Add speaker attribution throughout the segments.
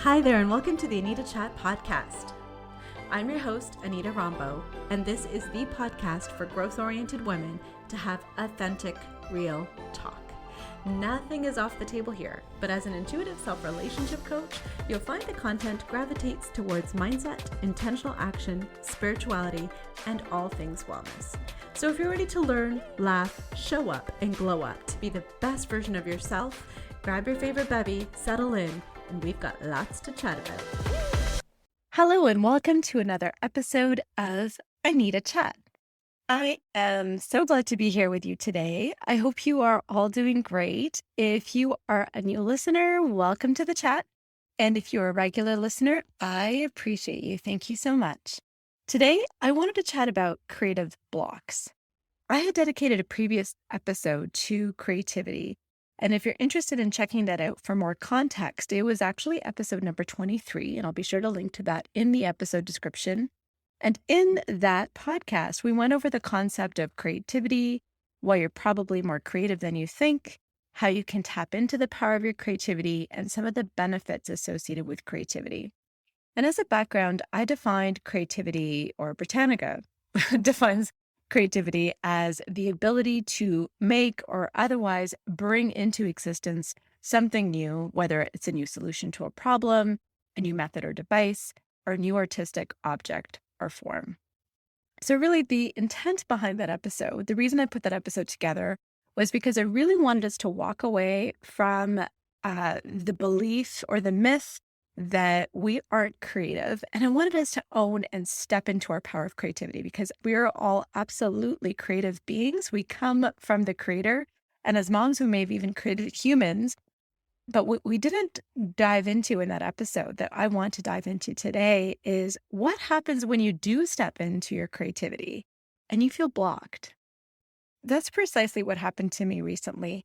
Speaker 1: Hi there, and welcome to the Anita Chat podcast. I'm your host, Anita Rombo, and this is the podcast for growth-oriented women to have authentic, real talk. Nothing is off the table here, but as an intuitive self-relationship coach, you'll find the content gravitates towards mindset, intentional action, spirituality, and all things wellness. So if you're ready to learn, laugh, show up, and glow up to be the best version of yourself, grab your favorite bevy, settle in, and we've got lots to chat about. Hello, and welcome to another episode of Anita Chat. I am so glad to be here with you today. I hope you are all doing great. If you are a new listener, welcome to the chat. And if you're a regular listener, I appreciate you. Thank you so much. Today, I wanted to chat about creative blocks. I had dedicated a previous episode to creativity. And if you're interested in checking that out for more context, it was actually episode number 23, and I'll be sure to link to that in the episode description. And in that podcast, we went over the concept of creativity, why you're probably more creative than you think, how you can tap into the power of your creativity, and some of the benefits associated with creativity. And as a background, I defined creativity, or Britannica defines creativity as the ability to make or otherwise bring into existence something new, whether it's a new solution to a problem, a new method or device, or a new artistic object or form. So really the intent behind that episode, the reason I put that episode together was because I really wanted us to walk away from the belief or the myth that we aren't creative. And I wanted us to own and step into our power of creativity because we are all absolutely creative beings. We come from the creator. And as moms, we may have even created humans. But what we didn't dive into in that episode that I want to dive into today is what happens when you do step into your creativity and you feel blocked. That's precisely what happened to me recently.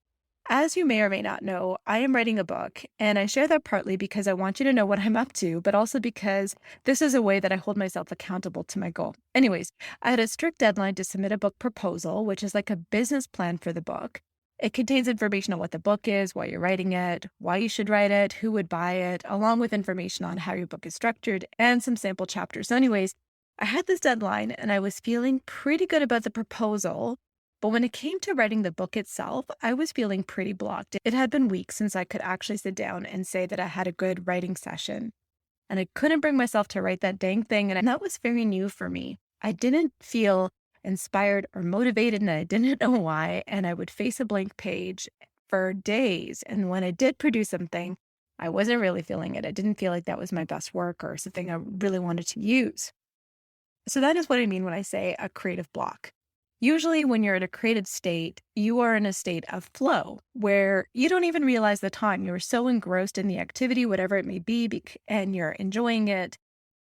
Speaker 1: As you may or may not know, I am writing a book, and I share that partly because I want you to know what I'm up to, but also because this is a way that I hold myself accountable to my goal. Anyways, I had a strict deadline to submit a book proposal, which is like a business plan for the book. It contains information on what the book is, why you're writing it, why you should write it, who would buy it, along with information on how your book is structured and some sample chapters. So anyways, I had this deadline and I was feeling pretty good about the proposal. But when it came to writing the book itself, I was feeling pretty blocked. It had been weeks since I could actually sit down and say that I had a good writing session. And I couldn't bring myself to write that dang thing. And that was very new for me. I didn't feel inspired or motivated, and I didn't know why. And I would face a blank page for days. And when I did produce something, I wasn't really feeling it. I didn't feel like that was my best work or something I really wanted to use. So that is what I mean when I say a creative block. Usually when you're in a creative state, you are in a state of flow where you don't even realize the time. You're so engrossed in the activity, whatever it may be, and you're enjoying it.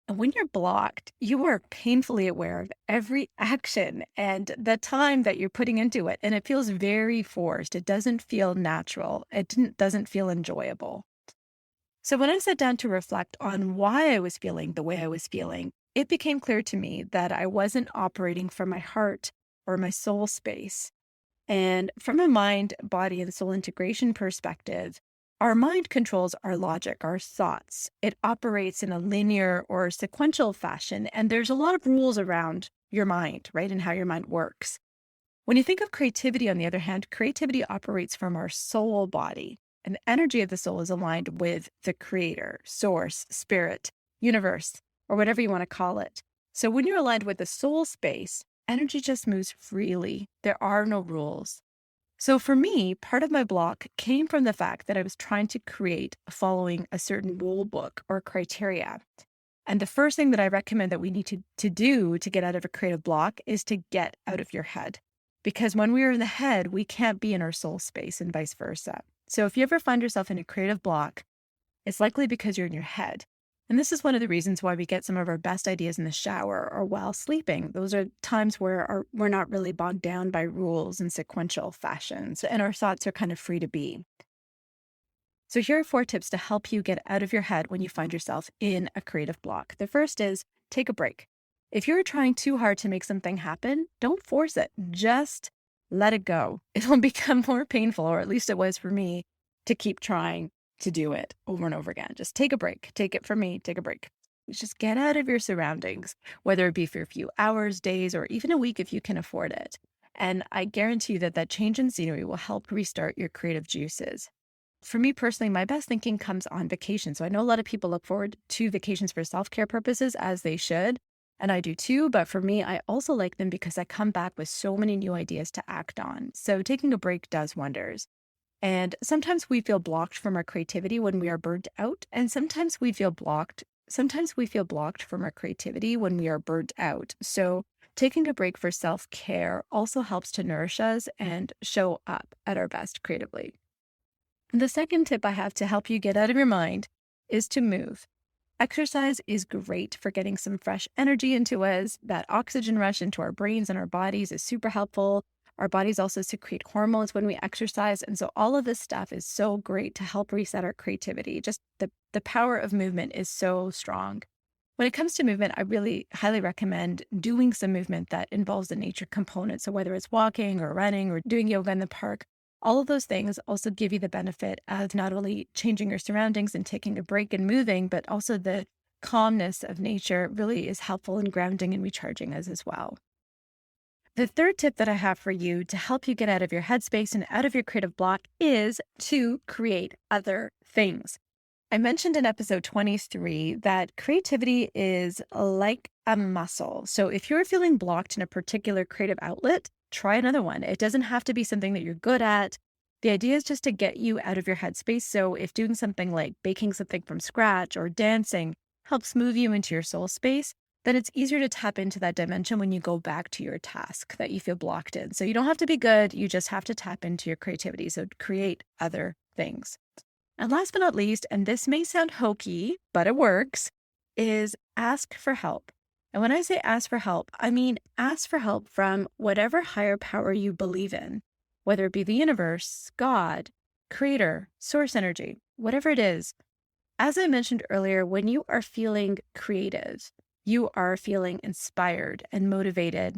Speaker 1: And when you're blocked, you are painfully aware of every action and the time that you're putting into it. And it feels very forced. It doesn't feel natural. It doesn't feel enjoyable. So when I sat down to reflect on why I was feeling the way I was feeling, it became clear to me that I wasn't operating from my heart or my soul space. And from a mind, body, and soul integration perspective, our mind controls our logic, our thoughts. It operates in a linear or sequential fashion, and there's a lot of rules around your mind, right, and how your mind works. When you think of creativity, on the other hand, creativity operates from our soul body, and the energy of the soul is aligned with the creator, source, spirit, universe, or whatever you want to call it. So when you're aligned with the soul space, energy just moves freely. There are no rules. So for me, part of my block came from the fact that I was trying to create following a certain rule book or criteria. And the first thing that I recommend that we need to do to get out of a creative block is to get out of your head. Because when we are in the head, we can't be in our soul space and vice versa. So if you ever find yourself in a creative block, it's likely because you're in your head. And this is one of the reasons why we get some of our best ideas in the shower or while sleeping. Those are times where we're not really bogged down by rules and sequential fashions, and our thoughts are kind of free to be. So here are 4 tips to help you get out of your head when you find yourself in a creative block. The first is take a break. If you're trying too hard to make something happen, don't force it. Just let it go. It'll become more painful, or at least it was for me, to keep trying
Speaker 2: to do it over and over again. Just take a break. Take it from me, take a break. Just get out of your surroundings, whether it be for a few hours, days, or even a week if you can afford it. And I guarantee you that that change in scenery will help restart your creative juices. For me personally, my best thinking comes on vacation. So I know a lot of people look forward to vacations for self-care purposes, as they should. And I do too. But for me, I also like them because I come back with so many new ideas to act on. So taking a break does wonders. And sometimes we feel blocked from our creativity when we are burnt out. And sometimes we feel blocked. Sometimes we feel blocked from our creativity when we are burnt out. So taking a break for self-care also helps to nourish us and show up at our best creatively. The second tip I have to help you get out of your mind is to move. Exercise is great for getting some fresh energy into us. That oxygen rush into our brains and our bodies is super helpful. Our bodies also secrete hormones when we exercise. And so all of this stuff is so great to help reset our creativity. Just the power of movement is so strong. When it comes to movement, I really highly recommend doing some movement that involves the nature component. So whether it's walking or running or doing yoga in the park, all of those things also give you the benefit of not only changing your surroundings and taking a break and moving, but also the calmness of nature really is helpful in grounding and recharging us as well. The third tip that I have for you to help you get out of your headspace and out of your creative block is to create other things. I mentioned in episode 23 that creativity is like a muscle. So if you're feeling blocked in a particular creative outlet, try another one. It doesn't have to be something that you're good at. The idea is just to get you out of your headspace. So if doing something like baking something from scratch or dancing helps move you into your soul space, then it's easier to tap into that dimension when you go back to your task that you feel blocked in. So you don't have to be good. You just have to tap into your creativity. So create other things. And last but not least, and this may sound hokey, but it works, is ask for help. And when I say ask for help, I mean ask for help from whatever higher power you believe in, whether it be the universe, God, creator, source energy, whatever it is. As I mentioned earlier, when you are feeling creative, you are feeling inspired and motivated.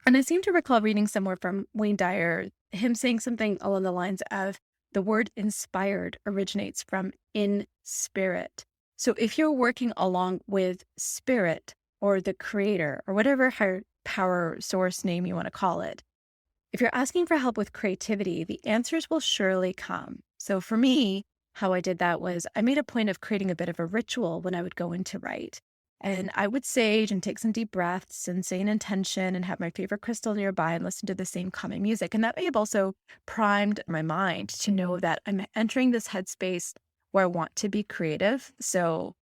Speaker 2: And I seem to recall reading somewhere from Wayne Dyer, him saying something along the lines of, the word inspired originates from in spirit. So if you're working along with spirit or the creator or whatever higher power source name you want to call it, if you're asking for help with creativity, the answers will surely come. So for me, how I did that was I made a point of creating a bit of a ritual when I would go in to write. And I would sage and take some deep breaths and say an intention and have my favorite crystal nearby and listen to the same calming music. And that may have also primed my mind to know that I'm entering this headspace where I want to be creative. So,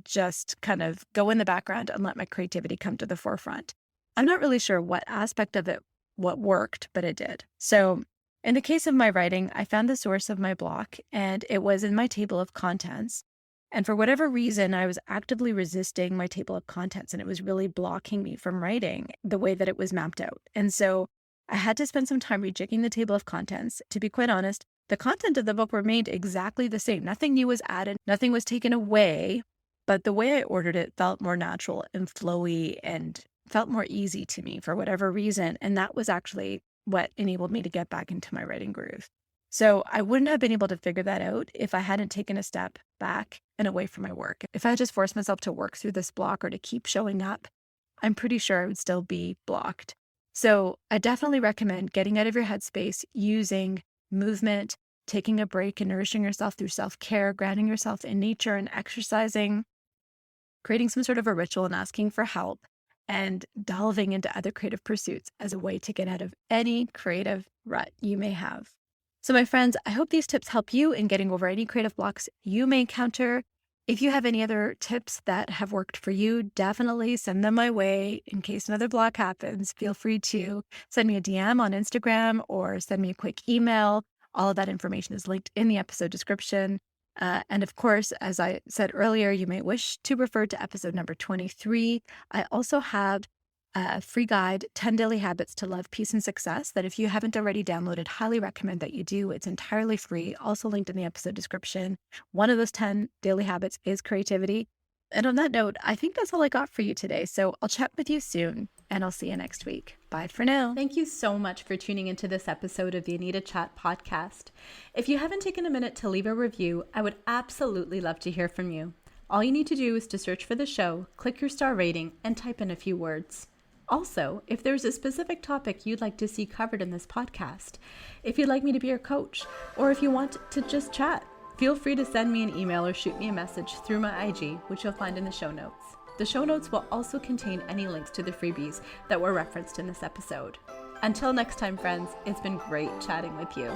Speaker 2: just kind of go in the background and let my creativity come to the forefront. I'm not really sure what aspect of it, what worked, but it did. So in the case of my writing, I found the source of my block and it was in my table of contents. And for whatever reason, I was actively resisting my table of contents and it was really blocking me from writing the way that it was mapped out. And so I had to spend some time rejigging the table of contents. To be quite honest, the content of the book remained exactly the same. Nothing new was added, nothing was taken away, but the way I ordered it felt more natural and flowy and felt more easy to me for whatever reason. And that was actually what enabled me to get back into my writing groove. So I wouldn't have been able to figure that out if I hadn't taken a step back and away from my work. If I had just forced myself to work through this block or to keep showing up, I'm pretty sure I would still be blocked. So I definitely recommend getting out of your headspace, using movement, taking a break and nourishing yourself through self-care, grounding yourself in nature and exercising, creating some sort of a ritual and asking for help, and delving into other creative pursuits as a way to get out of any creative rut you may have. So my friends, I hope these tips help you in getting over any creative blocks you may encounter. If you have any other tips that have worked for you, definitely send them my way in case another block happens. Feel free to send me a DM on Instagram or send me a quick email. All of that information is linked in the episode description. And of course, as I said earlier, you may wish to refer to episode number 23. I also have a free guide, 10 Daily Habits to Love, Peace, and Success, that if you haven't already downloaded, highly recommend that you do. It's entirely free, also linked in the episode description. One of those 10 daily habits is creativity. And on that note, I think that's all I got for you today. So I'll chat with you soon. and I'll see you next week. Bye for now.
Speaker 1: Thank you so much for tuning into this episode of the Anita Chat podcast. If you haven't taken a minute to leave a review, I would absolutely love to hear from you. All you need to do is to search for the show, click your star rating, and type in a few words. Also, if there's a specific topic you'd like to see covered in this podcast, if you'd like me to be your coach, or if you want to just chat, feel free to send me an email or shoot me a message through my IG, which you'll find in the show notes. The show notes will also contain any links to the freebies that were referenced in this episode. Until next time, friends, it's been great chatting with you.